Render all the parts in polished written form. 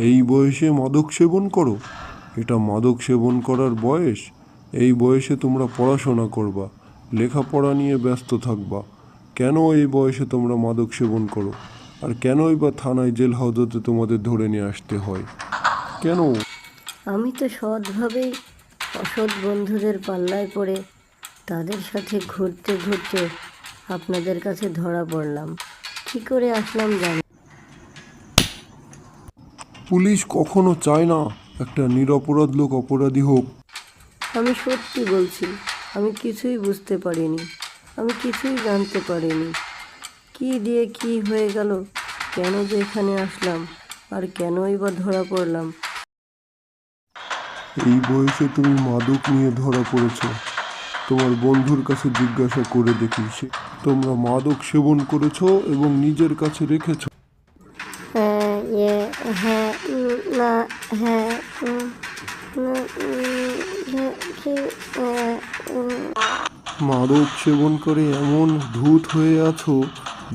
এই বয়সে মাদক সেবন করো? এটা মাদক সেবন করার বয়স? এই বয়সে তোমরা পড়াশোনা করবা, লেখাপড়া নিয়ে ব্যস্ত থাকবা। কেন এই বয়সে তোমরা মাদক সেবন করো? আর কেনই বা থানায় জেল হাজতে তোমাদের ধরে নিয়ে আসতে হয়? কেন? আমি তো সৎভাবেই অসৎ বন্ধুদের পাল্লায় পড়ে তাদের সাথে ঘুরতে ঘুরতে আপনাদের কাছে ধরা পড়লাম। কী করে আসলাম জানি। পুলিশ কখনো চায় না একটা নিরপরাধ লোক অপরাধী হোক। আমি সত্যি বলছি, আমি কিছুই বুঝতে পারিনি, আমি কিছুই জানতে পারিনি। কি দিয়ে কি হয়ে গেল, কেন যে এখানে আসলাম, আর কেনই বা ধরা পড়লাম। এই বয়সে তুমি মাদক নিয়ে ধরা পড়েছ। তোমার বন্ধুর কাছে জিজ্ঞাসা করে দেখি, তোমরা মাদক সেবন করেছো এবং নিজের কাছে রেখেছো? হ্যাঁ হ্যাঁ না হ্যাঁ না, মাদক সেবন করে এমন ধূত হয়ে আছো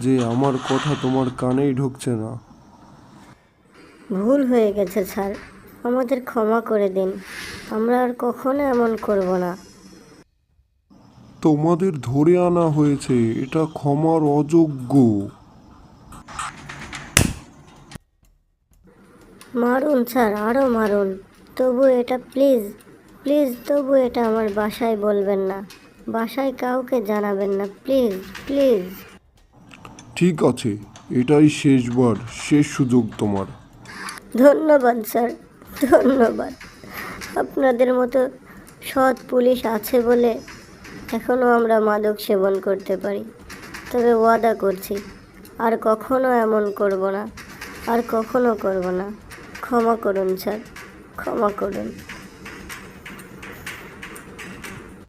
যে আমার কথা তোমার কানেই ঢুকছে না। ভুল হয়ে গেছে স্যার, আমাদের ক্ষমা করে দিন। আমরা আর কখনো এমন করব না। তোমাদের ধরে আনা হয়েছে, এটা ক্ষমার অযোগ্য। মারুন স্যার, আরও মারুন, তবু এটা প্লিজ প্লিজ, তবু এটা আমার বাসায় বলবেন না, বাসায় কাউকে জানাবেন না, প্লিজ প্লিজ। ঠিক আছে, এটাই শেষবার, শেষ সুযোগ তোমার। ধন্যবাদ স্যার, ধন্যবাদ। আপনাদের মতো সৎ পুলিশ আছে বলে এখনও আমরা মাদক সেবন করতে পারি। তবে ওয়াদা করছি, আর কখনো এমন করব না, আর কখনো করব না। ক্ষমা করুন স্যার, ক্ষমা করুন।